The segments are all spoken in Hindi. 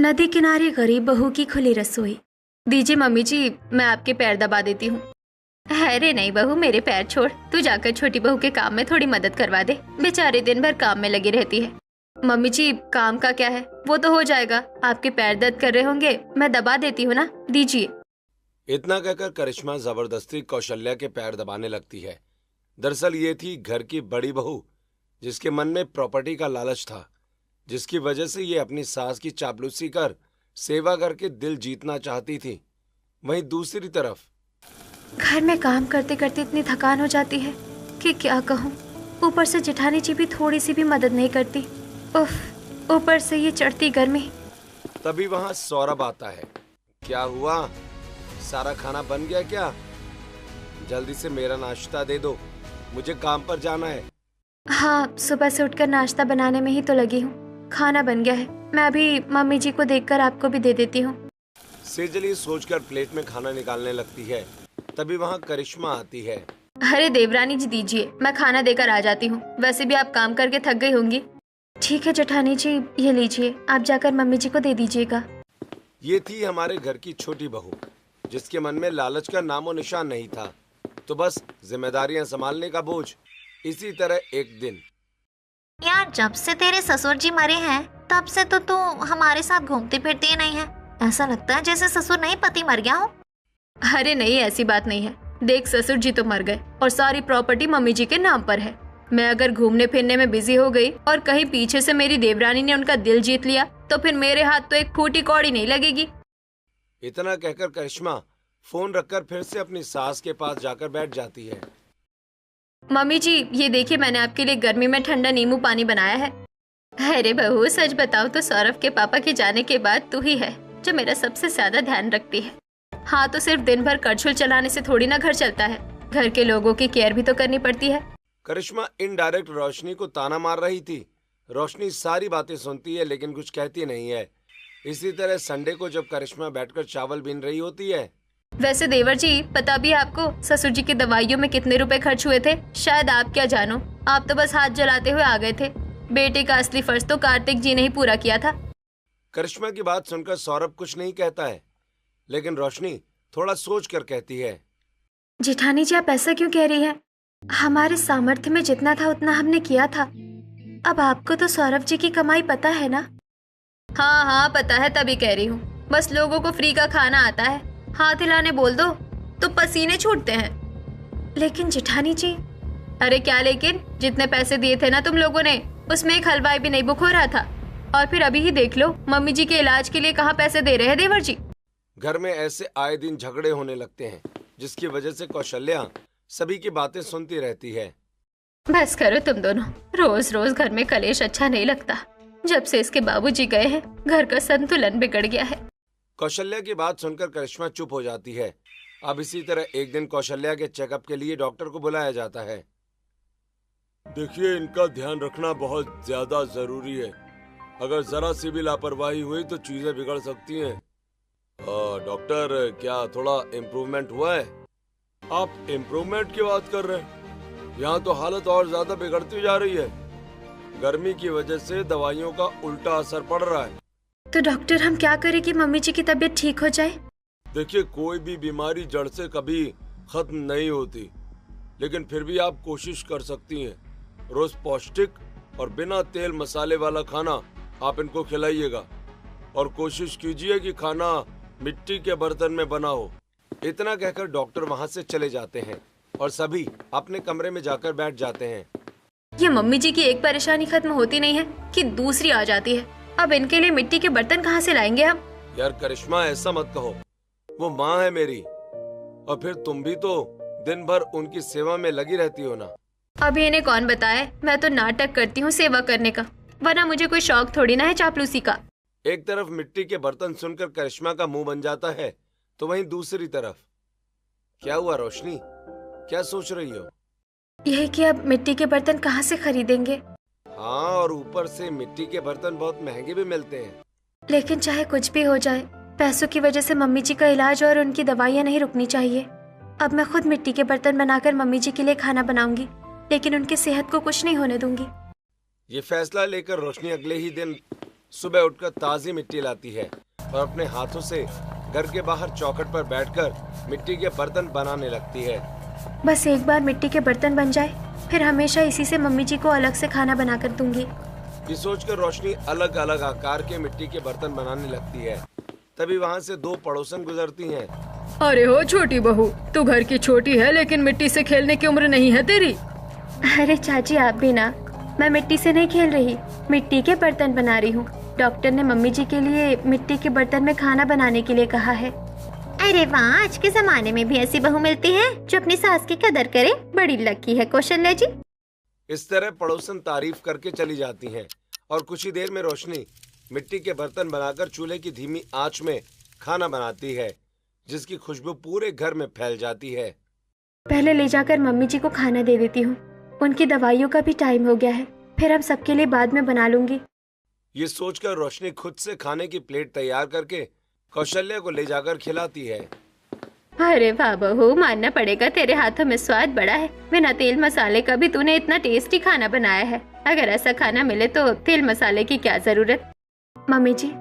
नदी किनारे गरीब बहू की खुली रसोई। दीजिए मम्मी जी, मैं आपके पैर दबा देती हूँ। अरे नहीं बहू, मेरे पैर छोड़, तू जाकर छोटी बहू के काम में थोड़ी मदद करवा दे, बेचारे दिन भर काम में लगी रहती है। मम्मी जी, काम का क्या है, वो तो हो जाएगा। आपके पैर दर्द कर रहे होंगे, मैं दबा देती हूँ ना, दीजिए। इतना कहकर करिश्मा जबरदस्ती कौशल्या के पैर दबाने लगती है। दरअसल ये थी घर की बड़ी बहू, जिसके मन में प्रॉपर्टी का लालच था, जिसकी वजह से ये अपनी सास की चापलूसी कर सेवा करके दिल जीतना चाहती थी। वहीं दूसरी तरफ घर में काम करते करते इतनी थकान हो जाती है कि क्या कहूँ। ऊपर से जेठानी जी भी थोड़ी सी भी मदद नहीं करती। उफ, ऊपर से ये चढ़ती गर्मी। तभी वहां सौरभ आता है। क्या हुआ, सारा खाना बन गया क्या? जल्दी से मेरा नाश्ता दे दो, मुझे काम पर जाना है। हाँ, सुबह से उठकर नाश्ता बनाने में ही तो लगी हूँ। खाना बन गया है, मैं अभी मम्मी जी को देखकर आपको भी दे देती हूँ। सेजली सोचकर प्लेट में खाना निकालने लगती है। तभी वहां करिश्मा आती है। अरे देवरानी जी, दीजिए, मैं खाना देकर आ जाती हूँ। वैसे भी आप काम करके थक गई होंगी। ठीक है जेठानी जी, ये लीजिए, आप जाकर मम्मी जी को दे दीजिएगा। ये थी हमारे घर की छोटी बहू, जिसके मन में लालच का नामो निशान नहीं था, तो बस जिम्मेदारियां संभालने का बोझ। इसी तरह एक दिन, यार, जब से तेरे ससुर जी मरे हैं तब से तो तू हमारे साथ घूमती फिरती ही नहीं है। ऐसा लगता है जैसे ससुर नहीं पति मर गया हो। अरे नहीं, ऐसी बात नहीं है। देख, ससुर जी तो मर गए और सारी प्रॉपर्टी मम्मी जी के नाम पर है। मैं अगर घूमने फिरने में बिजी हो गई और कहीं पीछे से मेरी देवरानी ने उनका दिल जीत लिया तो फिर मेरे हाथ तो एक फूटी कौड़ी नहीं लगेगी। इतना कहकर करिश्मा फोन रखकर फिर से अपनी सास के पास जाकर बैठ जाती है। मम्मी जी, ये देखिए, मैंने आपके लिए गर्मी में ठंडा नींबू पानी बनाया है। अरे बहू, सच बताओ तो सौरभ के पापा के जाने के बाद तू ही है जो मेरा सबसे ज्यादा ध्यान रखती है। हाँ, तो सिर्फ दिन भर करछुल चलाने से थोड़ी ना घर चलता है, घर के लोगों की केयर भी तो करनी पड़ती है। करिश्मा इनडायरेक्ट रोशनी को ताना मार रही थी। रोशनी सारी बातें सुनती है लेकिन कुछ कहती नहीं है। इसी तरह संडे को जब करिश्मा बैठकर चावल बीन रही होती है। वैसे देवर जी, पता भी है आपको ससुर जी की दवाइयों में कितने रुपए खर्च हुए थे? शायद आप क्या जानो, आप तो बस हाथ जलाते हुए आ गए थे। बेटे का असली फर्ज तो कार्तिक जी ने ही पूरा किया था। करिश्मा की बात सुनकर सौरभ कुछ नहीं कहता है, लेकिन रोशनी थोड़ा सोच कर कहती है। जेठानी जी, आप ऐसा क्यों कह रही हैं? हमारे सामर्थ्य में जितना था उतना हमने किया था। अब आपको तो सौरभ जी की कमाई पता है ना? हाँ हाँ, पता है, तभी कह रही हूँ। बस लोगों को फ्री का खाना आता है, हाथ हिलाने बोल दो तो पसीने छूटते हैं। लेकिन जेठानी जी। अरे क्या लेकिन? जितने पैसे दिए थे ना तुम लोगों ने, उसमें एक हलवाई भी नहीं बुक हो रहा था। और फिर अभी ही देख लो, मम्मी जी के इलाज के लिए कहाँ पैसे दे रहे हैं देवर जी। घर में ऐसे आए दिन झगड़े होने लगते हैं, जिसकी वजह से कौशल्या सभी की बातें सुनती रहती है। बस करो तुम दोनों, रोज रोज घर में कलेश अच्छा नहीं लगता। जब से इसके बाबूजी गए हैं, घर का संतुलन बिगड़ गया है। कौशल्या की बात सुनकर करिश्मा चुप हो जाती है। अब इसी तरह एक दिन कौशल्या के चेकअप के लिए डॉक्टर को बुलाया जाता है। देखिए, इनका ध्यान रखना बहुत ज्यादा जरूरी है। अगर जरा सी भी लापरवाही हुई तो चीजें बिगड़ सकती हैं। डॉक्टर, क्या थोड़ा इम्प्रूवमेंट हुआ है? आप इम्प्रूवमेंट की बात कर रहे हैं? यहाँ तो हालत और ज्यादा बिगड़ती जा रही है। गर्मी की वजह से दवाइयों का उल्टा असर पड़ रहा है। तो डॉक्टर, हम क्या करें कि मम्मी जी की तबीयत ठीक हो जाए? देखिए, कोई भी बीमारी जड़ से कभी खत्म नहीं होती, लेकिन फिर भी आप कोशिश कर सकती हैं। रोज पौष्टिक और बिना तेल मसाले वाला खाना आप इनको खिलाइएगा, और कोशिश कीजिए कि खाना मिट्टी के बर्तन में बना हो। इतना कहकर डॉक्टर वहां से चले जाते हैं और सभी अपने कमरे में जाकर बैठ जाते हैं। ये मम्मी जी की एक परेशानी खत्म होती नहीं है कि दूसरी आ जाती है। अब इनके लिए मिट्टी के बर्तन कहाँ से लाएंगे हम? यार करिश्मा, ऐसा मत कहो, वो माँ है मेरी, और फिर तुम भी तो दिन भर उनकी सेवा में लगी रहती हो ना। अभी इन्हें कौन बताए, मैं तो नाटक करती हूँ सेवा करने का, वरना मुझे कोई शौक थोड़ी ना है चापलूसी का। एक तरफ मिट्टी के बर्तन सुनकर करिश्मा का मुंह बन जाता है, तो वहीं दूसरी तरफ। क्या हुआ रोशनी, क्या सोच रही हो? यही कि अब मिट्टी के बर्तन कहाँ से खरीदेंगे? हाँ, और ऊपर से मिट्टी के बर्तन बहुत महंगे भी मिलते हैं। लेकिन चाहे कुछ भी हो जाए, पैसों की वजह से मम्मी जी का इलाज और उनकी दवाइयाँ नहीं रुकनी चाहिए। अब मैं खुद मिट्टी के बर्तन बनाकर मम्मी जी के लिए खाना बनाऊंगी, लेकिन उनकी सेहत को कुछ नहीं होने दूंगी। ये फैसला लेकर रोशनी अगले ही दिन सुबह उठकर ताजी मिट्टी लाती है और अपने हाथों से घर के बाहर चौखट पर बैठकर मिट्टी के बर्तन बनाने लगती है। बस एक बार मिट्टी के बर्तन बन जाए, फिर हमेशा इसी से मम्मी जी को अलग से खाना बनाकर दूंगी। ये सोचकर रोशनी अलग अलग आकार के मिट्टी के बर्तन बनाने लगती है। तभी वहाँ से दो पड़ोसन गुजरती हैं। अरे हो छोटी बहू, तू घर की छोटी है लेकिन मिट्टी से खेलने की उम्र नहीं है तेरी। अरे चाची आप भी ना, मैं मिट्टी से नहीं खेल रही, मिट्टी के बर्तन बना रही हूँ। डॉक्टर ने मम्मी जी के लिए मिट्टी के बर्तन में खाना बनाने के लिए कहा है। अरे वाह, आज के जमाने में भी ऐसी बहू मिलती है जो अपनी सास की कदर करे। बड़ी लकी है कौशल्या जी। इस तरह पड़ोसन तारीफ करके चली जाती हैं और कुछ ही देर में रोशनी मिट्टी के बर्तन बनाकर चूल्हे की धीमी आंच में खाना बनाती है, जिसकी खुशबू पूरे घर में फैल जाती है। पहले ले जाकर मम्मी जी को खाना दे देती हूँ, उनकी दवाइयों का भी टाइम हो गया है, फिर हम सबके लिए बाद में बना लूंगी। ये सोचकर रोशनी खुद से खाने की प्लेट तैयार करके कौशल्या को ले जाकर खिलाती है। अरे वाह बहू, मानना पड़ेगा तेरे हाथों में स्वाद बड़ा है। बिना तेल मसाले का भी तूने इतना टेस्टी खाना बनाया है। अगर ऐसा खाना मिले तो तेल मसाले की क्या जरूरत। मम्मी जी,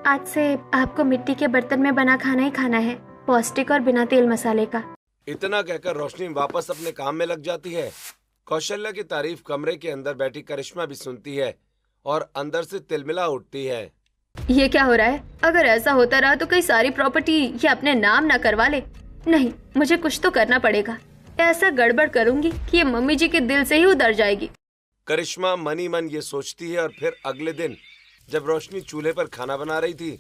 आज से आपको मिट्टी के बर्तन में बना खाना ही खाना है, पौष्टिक और बिना तेल मसाले का। इतना कहकर रोशनी वापस अपने काम में लग जाती है। कौशल्या की तारीफ कमरे के अंदर बैठी करिश्मा भी सुनती है और अंदर से तिलमिला उठती है। ये क्या हो रहा है? अगर ऐसा होता रहा तो कई सारी प्रॉपर्टी ये अपने नाम ना करवा ले। नहीं, मुझे कुछ तो करना पड़ेगा। ऐसा गड़बड़ करूंगी कि ये मम्मी जी के दिल से ही उतर जाएगी। करिश्मा मनी मन ये सोचती है और फिर अगले दिन जब रोशनी चूल्हे पर खाना बना रही थी।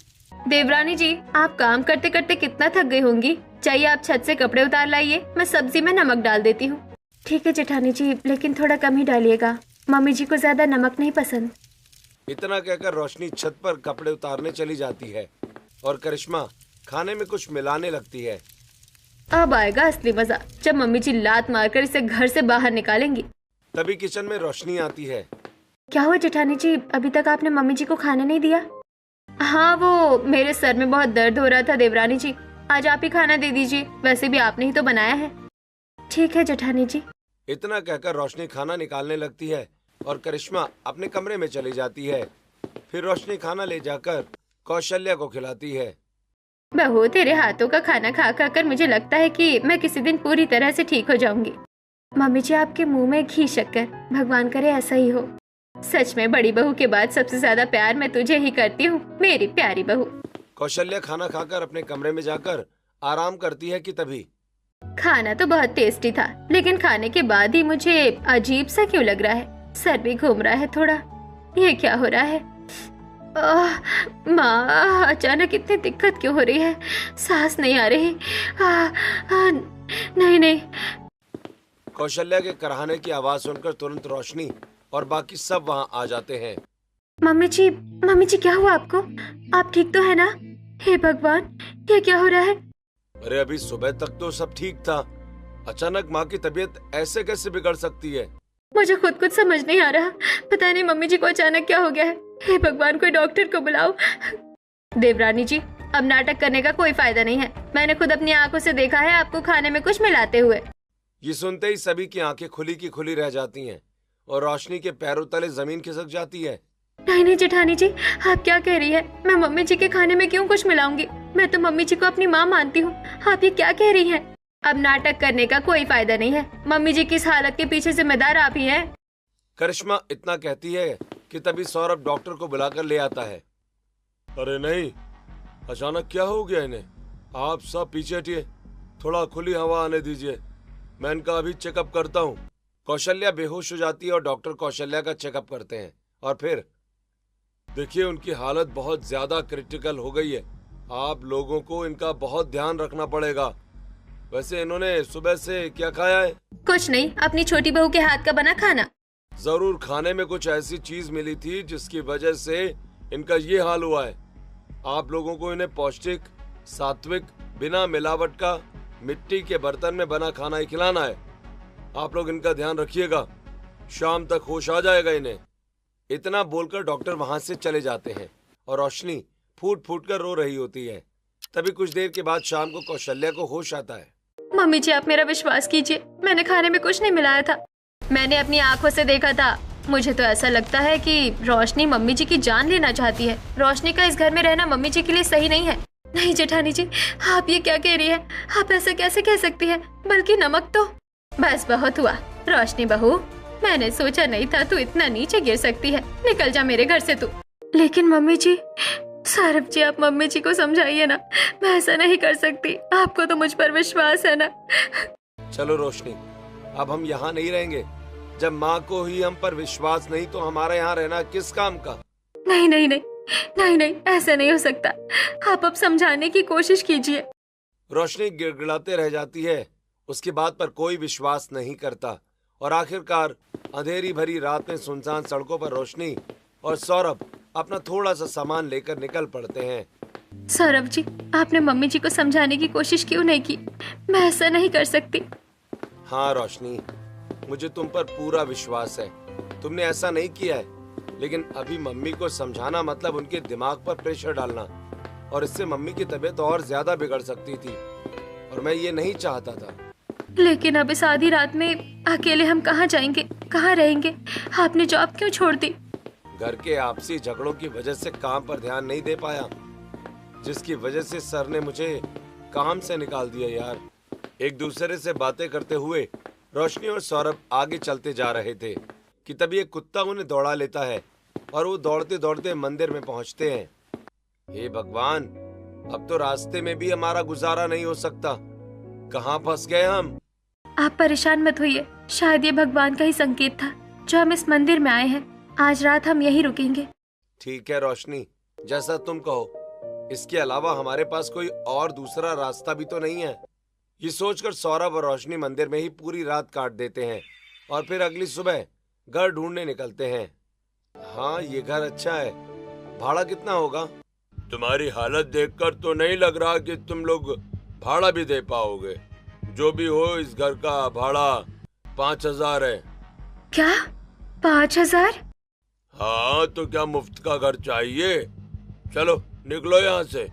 देवरानी जी, आप काम करते करते कितना थक गई होंगी। चाहिए आप छत से कपड़े उतार लाइए, मैं सब्जी में नमक डाल देती हूँ। ठीक है जेठानी जी, लेकिन थोड़ा कम ही डालिएगा, मम्मी जी को ज्यादा नमक नहीं पसंद। इतना कहकर रोशनी छत पर कपड़े उतारने चली जाती है और करिश्मा खाने में कुछ मिलाने लगती है। अब आएगा असली मजा, जब मम्मी जी लात मारकर इसे घर से बाहर निकालेंगी। तभी किचन में रोशनी आती है। क्या हुआ जेठानी जी, अभी तक आपने मम्मी जी को खाना नहीं दिया? हाँ, वो मेरे सर में बहुत दर्द हो रहा था देवरानी जी, आज आप ही खाना दे दीजिए, वैसे भी आपने ही तो बनाया है। ठीक है जेठानी जी। इतना कहकर रोशनी खाना निकालने लगती है और करिश्मा अपने कमरे में चली जाती है। फिर रोशनी खाना ले जाकर कौशल्या को खिलाती है। बहू, तेरे हाथों का खाना खा खा कर मुझे लगता है कि मैं किसी दिन पूरी तरह से ठीक हो जाऊंगी। मम्मी जी, आपके मुंह में घी शक्कर, भगवान करे ऐसा ही हो। सच में बड़ी बहू के बाद सबसे ज्यादा प्यार मैं तुझे ही करती हूँ, मेरी प्यारी बहू। कौशल्या खाना खाकर अपने कमरे में जाकर आराम करती है कि तभी खाना तो बहुत टेस्टी था, लेकिन खाने के बाद ही मुझे अजीब सा क्यों लग रहा है, सर भी घूम रहा है थोड़ा। ये क्या हो रहा है? माँ, अचानक इतनी दिक्कत क्यों हो रही है? सांस नहीं आ रही। नहीं। कौशल्या के कराहने की आवाज सुनकर तुरंत रोशनी और बाकी सब वहाँ आ जाते हैं। मम्मी जी क्या हुआ आपको? आप ठीक तो है ना? हे भगवान, ये क्या हो रहा है? अरे अभी सुबह तक तो सब ठीक था, अचानक माँ की तबीयत ऐसे कैसे बिगड़ सकती है? मुझे खुद कुछ समझ नहीं आ रहा, पता नहीं मम्मी जी को अचानक क्या हो गया है। हे भगवान, कोई डॉक्टर को बुलाओ। देवरानी जी, अब नाटक करने का कोई फायदा नहीं है, मैंने खुद अपनी आंखों से देखा है आपको खाने में कुछ मिलाते हुए। ये सुनते ही सभी की आंखें खुली की खुली रह जाती हैं और रोशनी के पैरों तले जमीन खिसक जाती है। नहीं जेठानी जी, आप क्या कह रही है? मैं मम्मी जी के खाने में क्यों कुछ मिलाऊंगी? मैं तो मम्मी जी को अपनी माँ मानती हूँ, आप ये क्या कह रही हैं? अब नाटक करने का कोई फायदा नहीं है, मम्मी जी की इस हालत के पीछे जिम्मेदार आप ही हैं। करिश्मा इतना कहती है कि तभी सौरभ डॉक्टर को बुलाकर ले आता है। अरे नहीं, अचानक क्या हो गया इन्हें? आप सब पीछे हटिए, थोड़ा खुली हवा आने दीजिए, मैं इनका अभी चेकअप करता हूँ। कौशल्या बेहोश हो जाती है और डॉक्टर कौशल्या का चेकअप करते हैं और फिर देखिए उनकी हालत बहुत ज्यादा क्रिटिकल हो गई है, आप लोगों को इनका बहुत ध्यान रखना पड़ेगा। वैसे इन्होंने सुबह से क्या खाया है? कुछ नहीं, अपनी छोटी बहू के हाथ का बना खाना। जरूर खाने में कुछ ऐसी चीज मिली थी जिसकी वजह से इनका ये हाल हुआ है। आप लोगों को इन्हें पौष्टिक, सात्विक, बिना मिलावट का मिट्टी के बर्तन में बना खाना ही खिलाना है। आप लोग इनका ध्यान रखिएगा, शाम तक होश आ जाएगा इन्हें। इतना बोलकर डॉक्टर वहां से चले जाते हैं और रोशनी फूट फूट कर रो रही होती है। तभी कुछ देर के बाद शाम को कौशल्या को होश आता है। मम्मी जी, आप मेरा विश्वास कीजिए, मैंने खाने में कुछ नहीं मिलाया था। मैंने अपनी आंखों से देखा था मुझे तो ऐसा लगता है कि रोशनी मम्मी जी की जान लेना चाहती है। रोशनी का इस घर में रहना मम्मी जी के लिए सही नहीं है। नहीं जेठानी जी, आप ये क्या कह रही है? आप ऐसा कैसे कह सकती है? बल्कि नमक तो बस बहुत हुआ। रोशनी बहू, मैंने सोचा नहीं था तू इतना नीचे गिर सकती है। निकल जा मेरे घर से तू। लेकिन मम्मी जी, सौरभ जी आप मम्मी जी को समझाइए ना, मैं ऐसा नहीं कर सकती। आपको तो मुझ पर विश्वास है ना। चलो रोशनी, अब हम यहाँ नहीं रहेंगे। जब माँ को ही हम पर विश्वास नहीं तो हमारा यहाँ रहना किस काम का? नहीं नहीं नहीं नहीं नहीं, ऐसा नहीं हो सकता। आप अब समझाने की कोशिश कीजिए। रोशनी गिड़गिड़ाते रह जाती है। उसकी बात पर कोई विश्वास नहीं करता और आखिरकार अंधेरी भरी रात में सुनसान सड़कों पर रोशनी और सौरभ अपना थोड़ा सा सामान लेकर निकल पड़ते हैं। सौरभ जी, आपने मम्मी जी को समझाने की कोशिश क्यों नहीं की? मैं ऐसा नहीं कर सकती। हाँ रोशनी, मुझे तुम पर पूरा विश्वास है। तुमने ऐसा नहीं किया है, लेकिन अभी मम्मी को समझाना मतलब उनके दिमाग पर प्रेशर डालना, और इससे मम्मी की तबीयत और ज्यादा बिगड़ सकती थी, और मैं ये नहीं चाहता था। लेकिन अब इस आधी रात में अकेले हम कहाँ जाएंगे, कहाँ रहेंगे? आपने जॉब क्यों छोड़ दी? घर के आपसी झगड़ों की वजह से काम पर ध्यान नहीं दे पाया, जिसकी वजह से सर ने मुझे काम से निकाल दिया यार। एक दूसरे से बातें करते हुए रोशनी और सौरभ आगे चलते जा रहे थे कि तभी एक कुत्ता उन्हें दौड़ा लेता है और वो दौड़ते दौड़ते मंदिर में पहुंचते हैं। हे भगवान, अब तो रास्ते में भी हमारा गुजारा नहीं हो सकता। कहाँ फंस गए हम? आप परेशान मत होइए, शायद ये भगवान का ही संकेत था जो हम इस मंदिर में आए हैं। आज रात हम यहीं रुकेंगे। ठीक है रोशनी, जैसा तुम कहो। इसके अलावा हमारे पास कोई और दूसरा रास्ता भी तो नहीं है। ये सोचकर सौरभ और रोशनी मंदिर में ही पूरी रात काट देते हैं और फिर अगली सुबह घर ढूंढने निकलते हैं। हाँ, ये घर अच्छा है। भाड़ा कितना होगा? तुम्हारी हालत देखकर तो नहीं लग रहा कि तुम लोग भाड़ा भी दे पाओगे। जो भी हो, इस घर का भाड़ा 5,000 है। क्या 5,000? हाँ, तो क्या मुफ्त का घर चाहिए? चलो निकलो यहाँ से।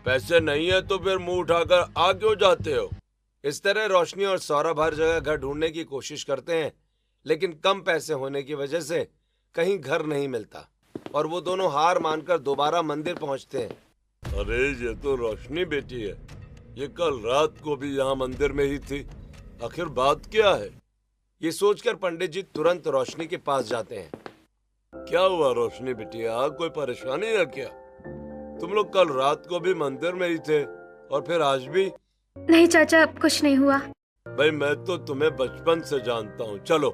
पैसे नहीं है तो फिर मुंह उठाकर आ क्यों जाते हो? इस तरह रोशनी और सौरभ हर जगह घर ढूंढने की कोशिश करते हैं, लेकिन कम पैसे होने की वजह से कहीं घर नहीं मिलता और वो दोनों हार मानकर दोबारा मंदिर पहुंचते हैं। अरे ये तो रोशनी बेटी है। ये कल रात को भी यहाँ मंदिर में ही थी। आखिर बात क्या है? ये सोचकर पंडित जी तुरंत रोशनी के पास जाते हैं। क्या हुआ रोशनी बिटिया, कोई परेशानी है क्या? तुम लोग कल रात को भी मंदिर में ही थे और फिर आज भी? नहीं चाचा, कुछ नहीं हुआ। भाई मैं तो तुम्हें बचपन से जानता हूँ। चलो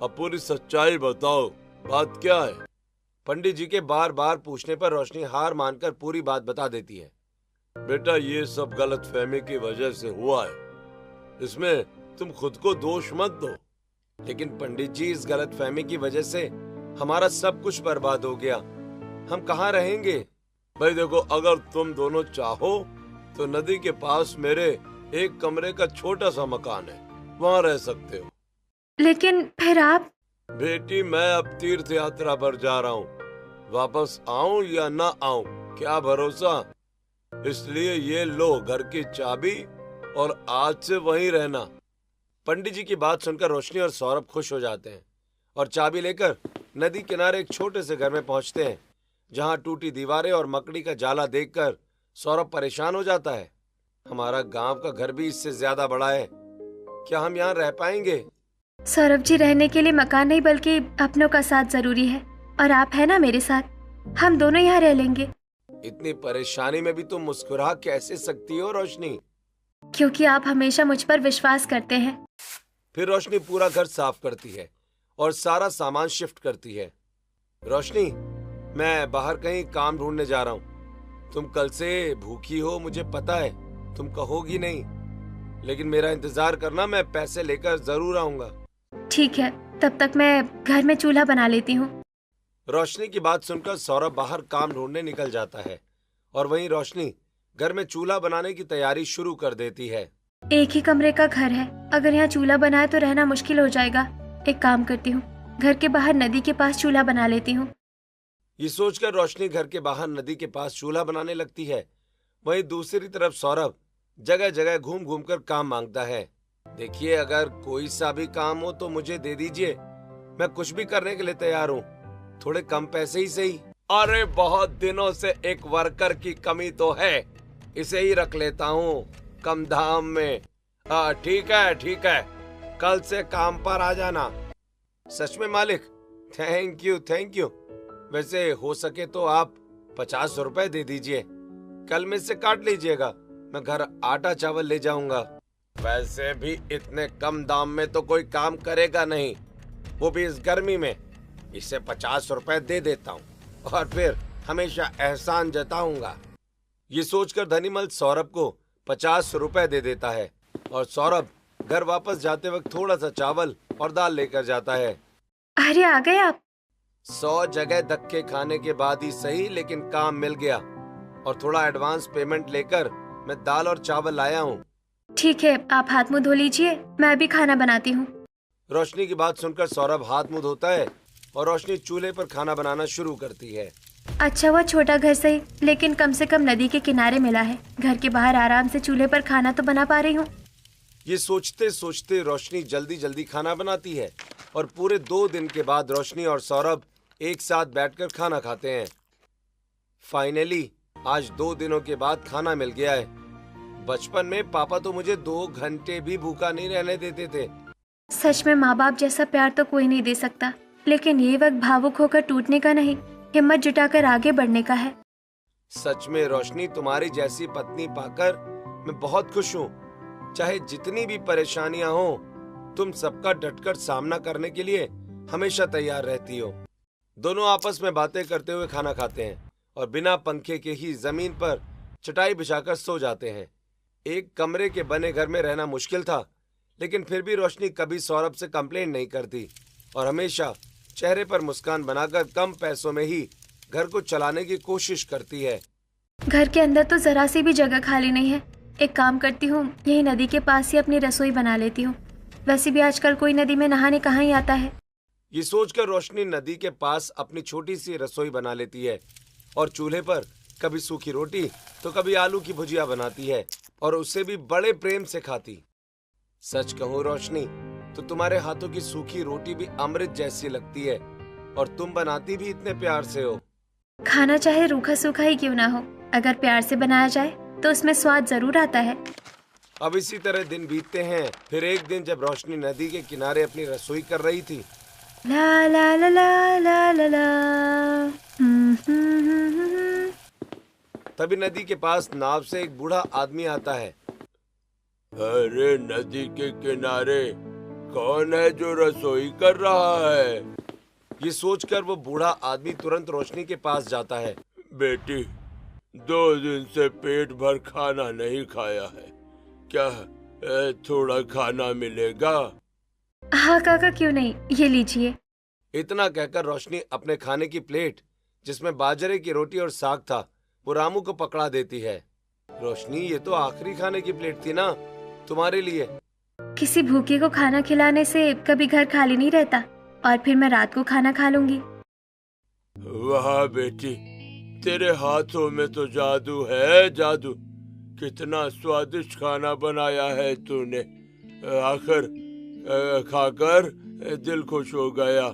अब पूरी सच्चाई बताओ, बात क्या है? पंडित जी के बार बार पूछने पर रोशनी हार मानकर पूरी बात बता देती है। बेटा, ये सब गलतफहमी की वजह से हुआ है। इसमें तुम खुद को दोष मत दो। लेकिन पंडित जी, इस गलतफहमी की वजह से हमारा सब कुछ बर्बाद हो गया। हम कहाँ रहेंगे? भाई देखो, अगर तुम दोनों चाहो तो नदी के पास मेरे एक कमरे का छोटा सा मकान है, वहाँ रह सकते हो। लेकिन फिर आप? बेटी, मैं अब तीर्थ यात्रा पर जा रहा हूँ। वापस आऊं या ना आऊं, क्या भरोसा। इसलिए ये लो घर की चाबी और आज से वहीं रहना। पंडित जी की बात सुनकर रोशनी और सौरभ खुश हो जाते हैं और चाबी लेकर नदी किनारे एक छोटे से घर में पहुंचते हैं, जहां टूटी दीवारें और मकड़ी का जाला देखकर सौरभ परेशान हो जाता है। हमारा गांव का घर भी इससे ज्यादा बड़ा है, क्या हम यहाँ रह पाएंगे? सौरभ जी, रहने के लिए मकान नहीं बल्कि अपनों का साथ जरूरी है, और आप है ना मेरे साथ। हम दोनों यहाँ रह लेंगे। इतनी परेशानी में भी तुम मुस्कुरा कैसे सकती हो रोशनी? क्योंकि आप हमेशा मुझ पर विश्वास करते हैं। फिर रोशनी पूरा घर साफ करती है और सारा सामान शिफ्ट करती है। रोशनी, मैं बाहर कहीं काम ढूंढने जा रहा हूँ। तुम कल से भूखी हो, मुझे पता है। तुम कहोगी नहीं, लेकिन मेरा इंतजार करना, मैं पैसे लेकर जरूर आऊंगा। ठीक है, तब तक मैं घर में चूल्हा बना लेती हूँ। रोशनी की बात सुनकर सौरभ बाहर काम ढूंढने निकल जाता है और वहीं रोशनी घर में चूल्हा बनाने की तैयारी शुरू कर देती है। एक ही कमरे का घर है, अगर यहाँ चूल्हा बनाए तो रहना मुश्किल हो जाएगा। एक काम करती हूँ, घर के बाहर नदी के पास चूल्हा बना लेती हूँ। ये सोचकर रोशनी घर के बाहर नदी के पास चूल्हा बनाने लगती है। वहीं दूसरी तरफ सौरभ जगह जगह घूम घूम कर काम मांगता है। देखिए, अगर कोई सा भी काम हो तो मुझे दे दीजिए। मैं कुछ भी करने के लिए तैयार हूँ, थोड़े कम पैसे ही सही। अरे बहुत दिनों से एक वर्कर की कमी तो है, इसे ही रख लेता हूँ कम दाम में। ठीक है, कल से काम पर आ जाना। सच में मालिक? Thank you. वैसे हो सके तो आप 50 रुपए दे दीजिए, कल में से काट लीजिएगा, मैं घर आटा चावल ले जाऊंगा। वैसे भी इतने कम दाम में तो कोई काम करेगा नहीं, वो भी इस गर्मी में। इसे 50 रुपए दे देता हूँ और फिर हमेशा एहसान जताऊंगा। ये सोचकर धनीमल सौरभ को 50 रुपए दे देता है और सौरभ घर वापस जाते वक्त थोड़ा सा चावल और दाल लेकर जाता है। अरे आ गए आप। 100 जगह धक्के खाने के बाद ही सही, लेकिन काम मिल गया और थोड़ा एडवांस पेमेंट लेकर मैं दाल और चावल लाया हूँ। ठीक है, आप हाथ मुंह धो लीजिए, मैं भी खाना बनाती हूँ। रोशनी की बात सुनकर सौरभ हाथ मुंह धोता है और रोशनी चूल्हे पर खाना बनाना शुरू करती है। अच्छा हुआ छोटा घर सही, लेकिन कम से कम नदी के किनारे मिला है। घर के बाहर आराम से चूल्हे पर खाना तो बना पा रही हूँ। ये सोचते सोचते रोशनी जल्दी जल्दी खाना बनाती है और पूरे 2 दिन के बाद रोशनी और सौरभ एक साथ बैठकर खाना खाते हैं। फाइनली आज 2 दिनों के बाद खाना मिल गया है। बचपन में पापा तो मुझे 2 घंटे भी भूखा नहीं रहने देते थे। सच में माँ बाप जैसा प्यार तो कोई नहीं दे सकता, लेकिन ये वक्त भावुक होकर टूटने का नहीं, हिम्मत जुटाकर आगे बढ़ने का है। सच में रोशनी, तुम्हारी जैसी पत्नी पाकर मैं बहुत खुश हूँ। चाहे जितनी भी परेशानियां हो, तुम सबका डटकर सामना करने के लिए हमेशा तैयार रहती हो। दोनों आपस में बातें करते हुए खाना खाते हैं और बिना पंखे के ही जमीन पर चटाई बिछाकर सो जाते हैं। एक कमरे के बने घर में रहना मुश्किल था, लेकिन फिर भी रोशनी कभी सौरभ से कंप्लेंट नहीं करती और हमेशा चेहरे पर मुस्कान बनाकर कम पैसों में ही घर को चलाने की कोशिश करती है। घर के अंदर तो जरा सी भी जगह खाली नहीं है। एक काम करती हूँ, यही नदी के पास ही अपनी रसोई बना लेती हूँ। वैसे भी आजकल कोई नदी में नहाने कहाँ ही आता है। ये सोचकर रोशनी नदी के पास अपनी छोटी सी रसोई बना लेती है और चूल्हे पर कभी सूखी रोटी तो कभी आलू की भुजिया बनाती है और उसे भी बड़े प्रेम से खाती। सच कहूँ रोशनी, तो तुम्हारे हाथों की सूखी रोटी भी अमृत जैसी लगती है और तुम बनाती भी इतने प्यार से हो। खाना चाहे रूखा सूखा ही क्यों ना हो, अगर प्यार से बनाया जाए तो उसमें स्वाद जरूर आता है। अब इसी तरह दिन बीतते हैं। फिर एक दिन जब रोशनी नदी के किनारे अपनी रसोई कर रही थी, ला ला ला ला ला ला ला, तभी नदी के पास नाव से एक बूढ़ा आदमी आता है। अरे नदी के किनारे कौन है जो रसोई कर रहा है? ये सोचकर वो बूढ़ा आदमी तुरंत रोशनी के पास जाता है। बेटी, 2 दिन से पेट भर खाना नहीं खाया है, क्या थोड़ा खाना मिलेगा? हाँ काका, क्यों नहीं, ये लीजिए। इतना कहकर रोशनी अपने खाने की प्लेट, जिसमें बाजरे की रोटी और साग था, वो रामू को पकड़ा देती है। रोशनी, ये तो आखिरी खाने की प्लेट थी ना, तुम्हारे लिए। किसी भूखे को खाना खिलाने से कभी घर खाली नहीं रहता, और फिर मैं रात को खाना खा लूंगी। वाह बेटी, तेरे हाथों में तो जादू है, जादू। कितना स्वादिष्ट खाना बनाया है तूने। आखिर खाकर दिल खुश हो गया।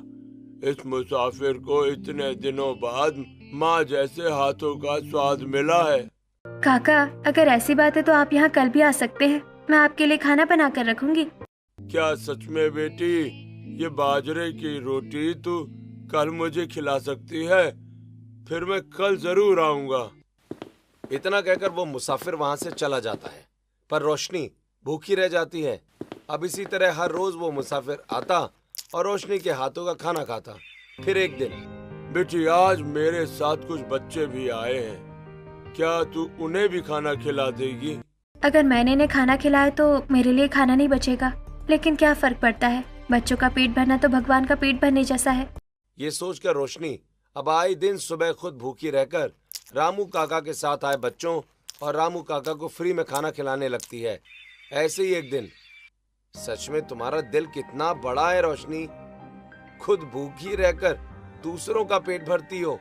इस मुसाफिर को इतने दिनों बाद माँ जैसे हाथों का स्वाद मिला है। काका, अगर ऐसी बात है तो आप यहाँ कल भी आ सकते हैं, मैं आपके लिए खाना बना कर रखूंगी। क्या सच में बेटी? ये बाजरे की रोटी तू कल मुझे खिला सकती है? फिर मैं कल जरूर आऊंगा। इतना कहकर वो मुसाफिर वहां से चला जाता है, पर रोशनी भूखी रह जाती है। अब इसी तरह हर रोज वो मुसाफिर आता और रोशनी के हाथों का खाना खाता। फिर एक दिन, बेटी आज मेरे साथ कुछ बच्चे भी आए हैं, क्या तू उन्हें भी खाना खिला देगी? अगर मैंने इन्हें खाना खिलाया तो मेरे लिए खाना नहीं बचेगा, लेकिन क्या फर्क पड़ता है, बच्चों का पेट भरना तो भगवान का पेट भरने जैसा है। ये सोचकर रोशनी अब आए दिन सुबह खुद भूखी रहकर रामू काका के साथ आए बच्चों और रामू काका को फ्री में खाना खिलाने लगती है। ऐसे ही एक दिन, सच में तुम्हारा दिल कितना बड़ा है रोशनी, खुद भूखी रहकर दूसरों का पेट भरती हो।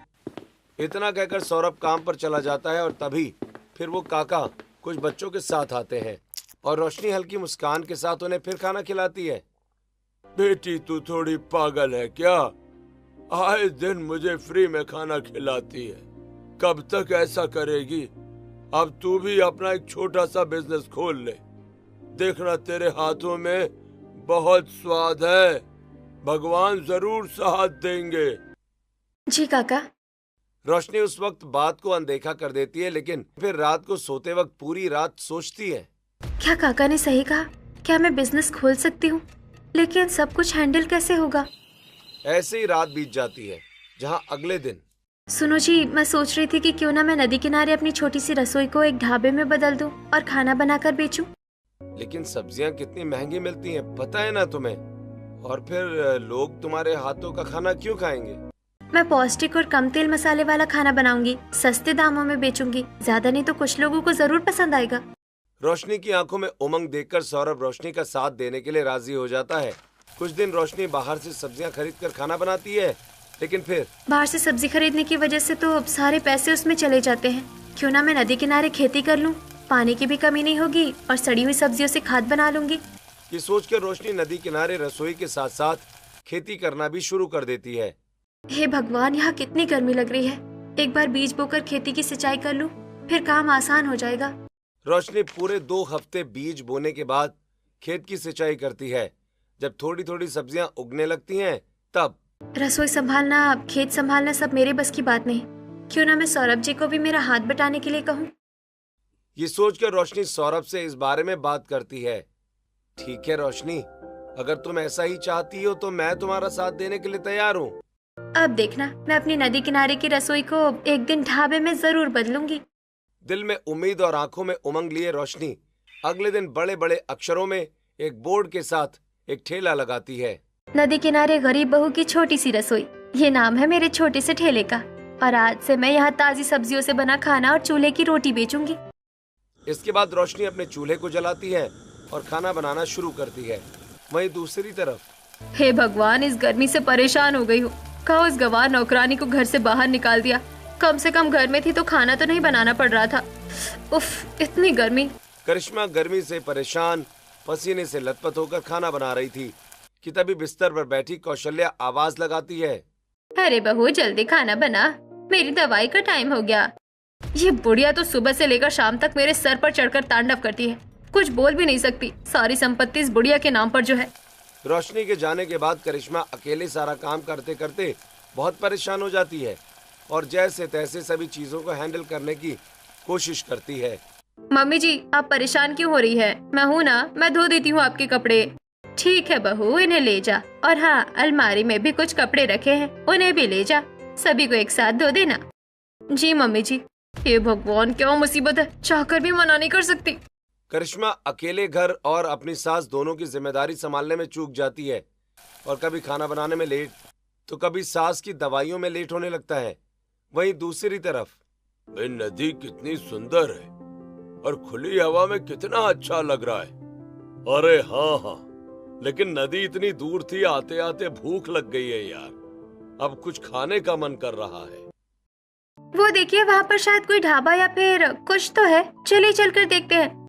इतना कहकर सौरभ काम पर चला जाता है और तभी फिर वो काका कुछ बच्चों के साथ आते हैं और रोशनी हल्की मुस्कान के साथ उन्हें फिर खाना खिलाती है। बेटी तू थोड़ी पागल है क्या? आए दिन मुझे फ्री में खाना खिलाती है, कब तक ऐसा करेगी? अब तू भी अपना एक छोटा सा बिजनेस खोल ले, देखना तेरे हाथों में बहुत स्वाद है, भगवान जरूर साथ देंगे। जी काका। रोशनी उस वक्त बात को अनदेखा कर देती है, लेकिन फिर रात को सोते वक्त पूरी रात सोचती है। क्या काका ने सही कहा? क्या मैं बिजनेस खोल सकती हूँ? लेकिन सब कुछ हैंडल कैसे होगा? ऐसे ही रात बीत जाती है, जहाँ अगले दिन सुनो जी, मैं सोच रही थी कि क्यों ना मैं नदी किनारे अपनी छोटी सी रसोई को एक ढाबे में बदल दूं और खाना बनाकर बेचूं। लेकिन सब्जियां कितनी महंगी मिलती हैं, पता है ना तुम्हें? और फिर लोग तुम्हारे हाथों का खाना क्यों खाएंगे? मैं पौष्टिक और कम तेल मसाले वाला खाना बनाऊंगी, सस्ते दामों में बेचूंगी, ज्यादा नहीं तो कुछ लोगों को जरूर पसंद आएगा। रोशनी की आंखों में उमंग देखकर सौरभ रोशनी का साथ देने के लिए राजी हो जाता है। कुछ दिन रोशनी बाहर से सब्जियां खरीद कर खाना बनाती है, लेकिन फिर बाहर से सब्जी खरीदने की वजह से तो सारे पैसे उसमें चले जाते हैं। क्यों ना मैं नदी किनारे खेती कर लूं, पानी की भी कमी नहीं होगी और सड़ी हुई सब्जियों से खाद बना लूंगी। ये सोचकर रोशनी नदी किनारे रसोई के साथ साथ खेती करना भी शुरू कर देती है। हे भगवान, यहाँ कितनी गर्मी लग रही है। एक बार बीज बोकर खेती की सिंचाई कर लूं, फिर काम आसान हो जाएगा। रोशनी पूरे 2 हफ्ते बीज बोने के बाद खेत की सिंचाई करती है। जब थोड़ी थोड़ी सब्जियां उगने लगती हैं, तब रसोई संभालना, खेत संभालना सब मेरे बस की बात नहीं। क्यों ना मैं सौरभ जी को भी मेरा हाथ बटाने के लिए कहूँ। ये सोचकर रोशनी सौरभ से इस बारे में बात करती है। ठीक है रोशनी, अगर तुम ऐसा ही चाहती हो तो मैं तुम्हारा साथ देने के लिए तैयार हूँ। अब देखना, मैं अपनी नदी किनारे की रसोई को एक दिन ढाबे में जरूर बदलूंगी। दिल में उम्मीद और आंखों में उमंग लिए रोशनी अगले दिन बड़े बड़े अक्षरों में एक बोर्ड के साथ एक ठेला लगाती है। नदी किनारे गरीब बहू की छोटी सी रसोई, ये नाम है मेरे छोटे से ठेले का। और आज से मैं यहाँ ताजी सब्जियों से बना खाना और चूल्हे की रोटी बेचूंगी। इसके बाद रोशनी अपने चूल्हे को जलाती है और खाना बनाना शुरू करती है। वहीं दूसरी तरफ हे भगवान, इस गर्मी से परेशान हो गई हूँ। कहा उस गवार नौकरानी को घर से बाहर निकाल दिया। कम से कम घर में थी तो खाना तो नहीं बनाना पड़ रहा था। उफ, इतनी गर्मी। करिश्मा गर्मी से परेशान, पसीने से लथपथ होकर खाना बना रही थी कि तभी बिस्तर पर बैठी कौशल्या आवाज लगाती है। अरे बहू, जल्दी खाना बना, मेरी दवाई का टाइम हो गया। ये बुढ़िया तो सुबह से लेकर शाम तक मेरे सर पर चढ़कर तांडव करती है, कुछ बोल भी नहीं सकती। सारी संपत्ति इस बुढ़िया के नाम पर जो है। रोशनी के जाने के बाद करिश्मा अकेले सारा काम करते करते बहुत परेशान हो जाती है और जैसे तैसे सभी चीजों को हैंडल करने की कोशिश करती है। मम्मी जी, आप परेशान क्यों हो रही है? मैं हूँ ना, मैं धो देती हूँ आपके कपड़े। ठीक है बहू, इन्हें ले जा। और हाँ, अलमारी में भी कुछ कपड़े रखे हैं, उन्हें भी ले जा। सभी को एक साथ धो देना। जी मम्मी जी। हे भगवान, क्या मुसीबत है, चाहकर भी मना नहीं कर सकती। करिश्मा अकेले घर और अपनी सास दोनों की जिम्मेदारी संभालने में चूक जाती है और कभी खाना बनाने में लेट तो कभी सास की दवाइयों में लेट होने लगता है। वहीं दूसरी तरफ नदी कितनी सुंदर है और खुली हवा में कितना अच्छा लग रहा है। अरे हाँ, लेकिन नदी इतनी दूर थी, आते आते भूख लग गई है यार। अब कुछ खाने का मन कर रहा है। वो देखिए, वहाँ पर शायद कोई ढाबा या फिर कुछ तो है। चलिए चलकर देखते हैं।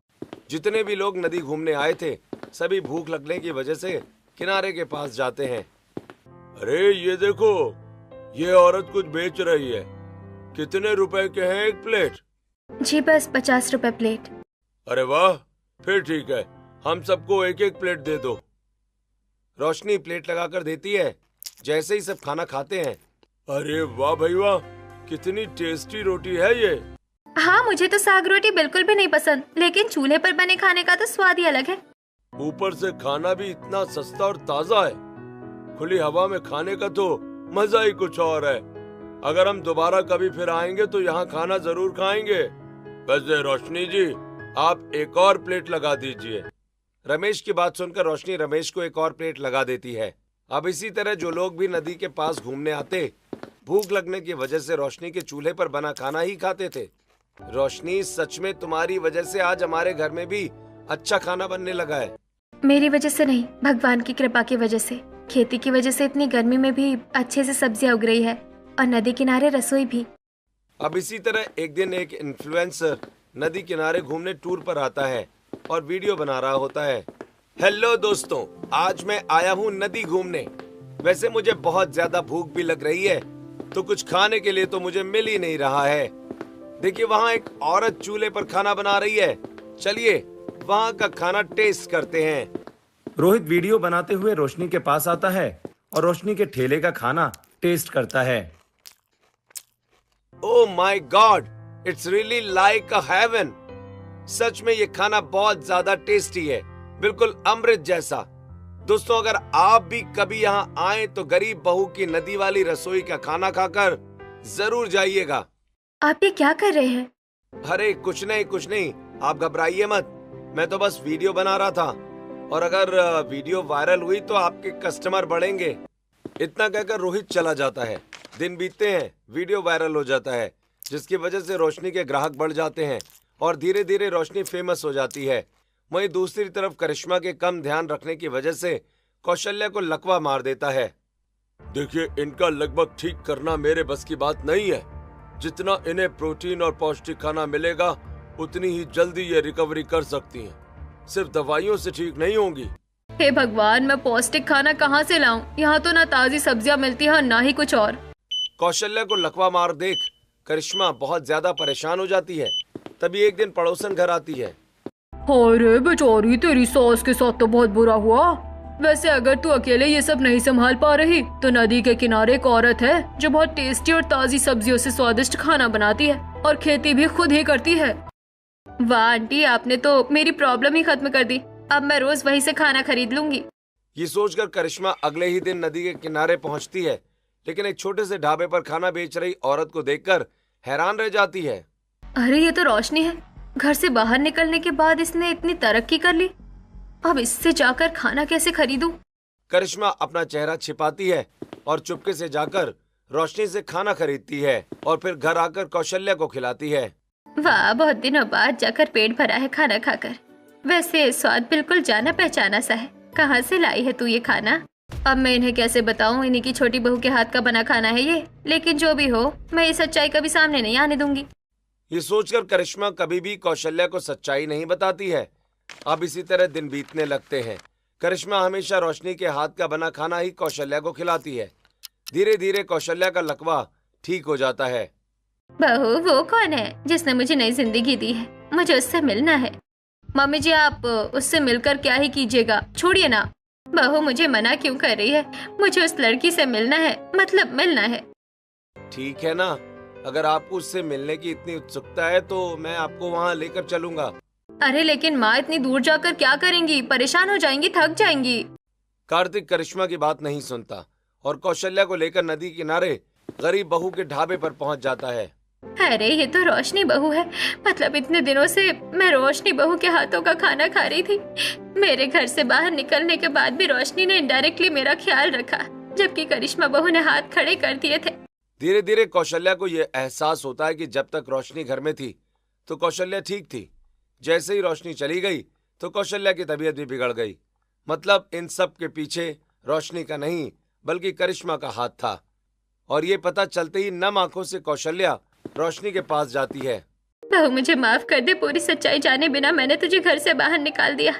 जितने भी लोग नदी घूमने आए थे सभी भूख लगने की वजह से किनारे के पास जाते हैं। अरे ये देखो, ये औरत कुछ बेच रही है। कितने रुपए के हैं एक प्लेट? जी बस 50 रुपए प्लेट। अरे वाह, फिर ठीक है, हम सबको एक एक प्लेट दे दो। रोशनी प्लेट लगाकर देती है। जैसे ही सब खाना खाते हैं, अरे वाह भाई वाह, कितनी टेस्टी रोटी है ये। हाँ, मुझे तो साग रोटी बिल्कुल भी नहीं पसंद, लेकिन चूल्हे पर बने खाने का तो स्वाद ही अलग है। ऊपर से खाना भी इतना सस्ता और ताजा है। खुली हवा में खाने का तो मजा ही कुछ और है। अगर हम दोबारा कभी फिर आएंगे तो यहाँ खाना जरूर खाएंगे। वैसे रोशनी जी, आप एक और प्लेट लगा दीजिए। रमेश की बात सुनकर रोशनी रमेश को एक और प्लेट लगा देती है। अब इसी तरह जो लोग भी नदी के पास घूमने आते, भूख लगने की वजह से रोशनी के चूल्हे पर बना खाना ही खाते थे। रोशनी, सच में तुम्हारी वजह से आज हमारे घर में भी अच्छा खाना बनने लगा है। मेरी वजह से नहीं, भगवान की कृपा की वजह से। खेती की वजह से इतनी गर्मी में भी अच्छे से सब्जियां उग रही है और नदी किनारे रसोई भी। अब इसी तरह एक दिन एक इन्फ्लुएंसर नदी किनारे घूमने टूर पर आता है और वीडियो बना रहा होता है। हेलो दोस्तों, आज मैं आया हूँ नदी घूमने। वैसे मुझे बहुत ज्यादा भूख भी लग रही है, तो कुछ खाने के लिए तो मुझे मिल ही नहीं रहा है। देखिए वहाँ एक औरत चूल्हे पर खाना बना रही है। चलिए वहाँ का खाना टेस्ट करते हैं। रोहित वीडियो बनाते हुए रोशनी के पास आता है और रोशनी के ठेले का खाना टेस्ट करता है। Oh my God, it's really like a heaven. सच में ये खाना बहुत ज्यादा टेस्टी है, बिल्कुल अमृत जैसा। दोस्तों, अगर आप भी कभी यहाँ आए तो गरीब बहू की नदी वाली रसोई का खाना खाकर जरूर जाइएगा। आप ये क्या कर रहे हैं? अरे कुछ नहीं, आप घबराइए मत। मैं तो बस वीडियो बना रहा था, और अगर वीडियो वायरल हुई तो आपके कस्टमर बढ़ेंगे। इतना कहकर रोहित चला जाता है। दिन बीतते हैं, वीडियो वायरल हो जाता है, जिसकी वजह से रोशनी के ग्राहक बढ़ जाते हैं और धीरे धीरे रोशनी फेमस हो जाती है। वहीं दूसरी तरफ करिश्मा के कम ध्यान रखने की वजह से कौशल्या को लकवा मार देता है। देखिए, इनका लगभग ठीक करना मेरे बस की बात नहीं है। जितना इन्हें प्रोटीन और पौष्टिक खाना मिलेगा, उतनी ही जल्दी ये रिकवरी कर सकती हैं। सिर्फ दवाइयों से ठीक नहीं होंगी। हे भगवान, मैं पौष्टिक खाना कहाँ से लाऊं? यहाँ तो ना ताजी सब्जियाँ मिलती हैं और ना ही कुछ और। कौशल्या को लकवा मार देख करिश्मा बहुत ज्यादा परेशान हो जाती है। तभी एक दिन पड़ोसन घर आती है। अरे बेचारी, तेरी सास के साथ तो बहुत बुरा हुआ। वैसे अगर तू अकेले ये सब नहीं संभाल पा रही तो नदी के किनारे एक औरत है जो बहुत टेस्टी और ताजी सब्जियों से स्वादिष्ट खाना बनाती है और खेती भी खुद ही करती है। वाह आंटी, आपने तो मेरी प्रॉब्लम ही खत्म कर दी। अब मैं रोज वहीं से खाना खरीद लूंगी। ये सोचकर करिश्मा अगले ही दिन नदी के किनारे पहुंचती है, लेकिन एक छोटे से ढाबे पर खाना बेच रही औरत को देखकर हैरान रह जाती है। अरे ये तो रोशनी है। घर से बाहर निकलने के बाद इसने इतनी तरक्की कर ली। अब इससे जाकर खाना कैसे खरीदूं? करिश्मा अपना चेहरा छिपाती है और चुपके से जाकर रोशनी से खाना खरीदती है और फिर घर आकर कौशल्या को खिलाती है। वाह, बहुत दिनों बाद जाकर पेट भरा है खाना खाकर। वैसे स्वाद बिल्कुल जाना पहचाना सा है। कहाँ से लाई है तू ये खाना? अब मैं इन्हें कैसे बताऊं, इन्हीं की छोटी बहू के हाथ का बना खाना है ये। लेकिन जो भी हो, मैं ये सच्चाई कभी सामने नहीं आने दूंगी। ये सोचकर करिश्मा कभी भी कौशल्या को सच्चाई नहीं बताती है। अब इसी तरह दिन बीतने लगते हैं। करिश्मा हमेशा रोशनी के हाथ का बना खाना ही कौशल्या को खिलाती है। धीरे धीरे कौशल्या का लकवा ठीक हो जाता है। बहू, वो कौन है जिसने मुझे नई जिंदगी दी है? मुझे उससे मिलना है। मम्मी जी, आप उससे मिलकर क्या ही कीजिएगा, छोड़िए ना। बहू मुझे मना क्यों कर रही है? मुझे उस लड़की से मिलना है, मतलब मिलना है। ठीक है ना, अगर आपको उससे मिलने की इतनी उत्सुकता है तो मैं आपको वहाँ लेकर चलूंगा। अरे लेकिन माँ इतनी दूर जाकर क्या करेंगी? परेशान हो जाएंगी, थक जाएंगी। कार्तिक करिश्मा की बात नहीं सुनता और कौशल्या को लेकर नदी किनारे गरीब बहू के ढाबे पर पहुंच जाता है। अरे ये तो रोशनी बहू है। मतलब इतने दिनों से मैं रोशनी बहू के हाथों का खाना खा रही थी। मेरे घर से बाहर निकलने के बाद भी रोशनी ने इनडायरेक्टली मेरा ख्याल रखा, जबकि करिश्मा बहू ने हाथ खड़े कर दिए थे। धीरे धीरे कौशल्या को यह एहसास होता है कि जब तक रोशनी घर में थी तो कौशल्या ठीक थी। जैसे ही रोशनी चली गई तो कौशल्या की तबीयत भी बिगड़ गई। मतलब इन सब के पीछे रोशनी का नहीं बल्कि करिश्मा का हाथ था। और ये पता चलते ही नम आंखों से कौशल्या रोशनी के पास जाती है। बहू मुझे माफ कर दे, पूरी सच्चाई जाने बिना मैंने तुझे घर से बाहर निकाल दिया।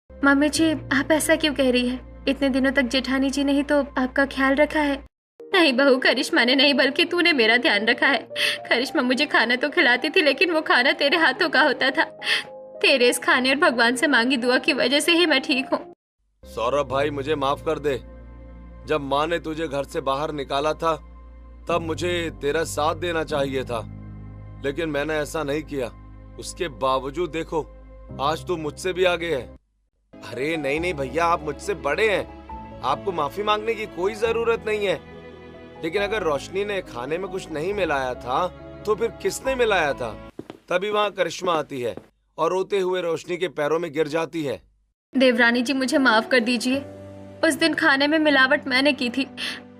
मम्मी जी, आप ऐसा क्यों कह रही है? इतने दिनों तक जेठानी जी ने ही तो आपका ख्याल रखा है। नहीं बहू, करिश्मा ने नहीं बल्कि तूने मेरा ध्यान रखा है। करिश्मा मुझे खाना तो खिलाती थी, लेकिन वो खाना तेरे हाथों का होता था। तेरे इस खाने और भगवान से मांगी दुआ की वजह से ही मैं ठीक हूँ। सौरभ भाई, मुझे माफ कर दे। जब माँ ने तुझे घर से बाहर निकाला था तब मुझे तेरा साथ देना चाहिए था, लेकिन मैंने ऐसा नहीं किया। उसके बावजूद देखो, आज तू मुझसे भी आगे है। अरे नहीं भैया, आप मुझसे बड़े हैं, आपको माफी मांगने की कोई जरूरत नहीं है। लेकिन अगर रोशनी ने खाने में कुछ नहीं मिलाया था तो फिर किसने मिलाया था? तभी वहाँ करिश्मा आती है और रोते हुए रोशनी के पैरों में गिर जाती है। देवरानी जी, मुझे माफ कर दीजिए। उस दिन खाने में मिलावट मैंने की थी,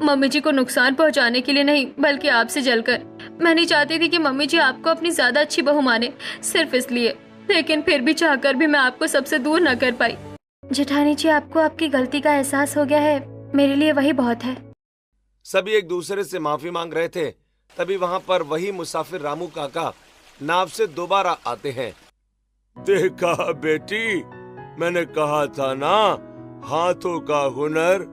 मम्मी जी को नुकसान पहुंचाने के लिए नहीं बल्कि आपसे जलकर। मैं नहीं चाहती थी कि मम्मी जी आपको अपनी ज्यादा अच्छी बहू माने, सिर्फ इसलिए। लेकिन फिर भी चाहकर भी मैं आपको सबसे दूर न कर पाई। जेठानी जी, आपको आपकी गलती का एहसास हो गया है, मेरे लिए वही बहुत है। सभी एक दूसरे से माफी मांग रहे थे, तभी वहाँ पर वही मुसाफिर रामू काका नाव से दोबारा आते हैं। देखा बेटी, मैंने कहा था ना, हाथों का हुनर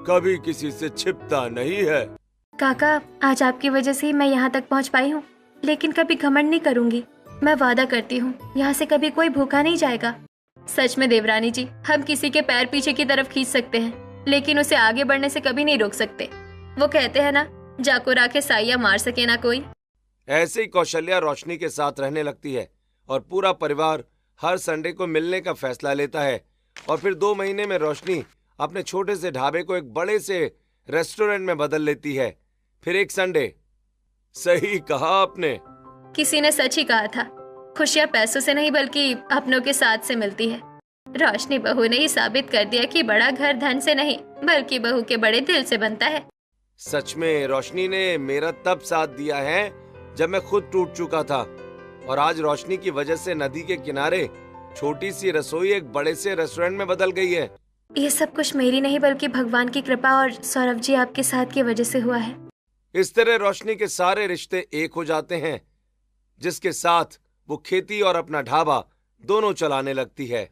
कभी किसी से छिपता नहीं है। काका, आज आपकी वजह से ही मैं यहाँ तक पहुँच पाई हूँ, लेकिन कभी घमंड नहीं करूँगी। मैं वादा करती हूँ, यहाँ से कभी कोई भूखा नहीं जाएगा। सच में देवरानी जी, हम किसी के पैर पीछे की तरफ खींच सकते हैं, लेकिन उसे आगे बढ़ने से कभी नहीं रोक सकते। वो कहते हैं ना, जाको राखे साइया मार सके ना कोई। ऐसे ही कौशल्या रोशनी के साथ रहने लगती है और पूरा परिवार हर संडे को मिलने का फैसला लेता है। और फिर 2 महीने में रोशनी अपने छोटे से ढाबे को एक बड़े से रेस्टोरेंट में बदल लेती है। फिर एक संडे। सही कहा आपने। किसी ने सच ही कहा था, खुशियाँ पैसों से नहीं बल्कि अपनों के साथ से मिलती है। रोशनी बहू ने ही साबित कर दिया कि बड़ा घर धन से नहीं बल्कि बहू के बड़े दिल से बनता है। सच में रोशनी ने मेरा तब साथ दिया है जब मैं खुद टूट चुका था, और आज रोशनी की वजह से नदी के किनारे छोटी सी रसोई एक बड़े से रेस्टोरेंट में बदल गई है। ये सब कुछ मेरी नहीं बल्कि भगवान की कृपा और सौरभ जी आपके साथ की वजह से हुआ है। इस तरह रोशनी के सारे रिश्ते एक हो जाते हैं, जिसके साथ वो खेती और अपना ढाबा दोनों चलाने लगती है।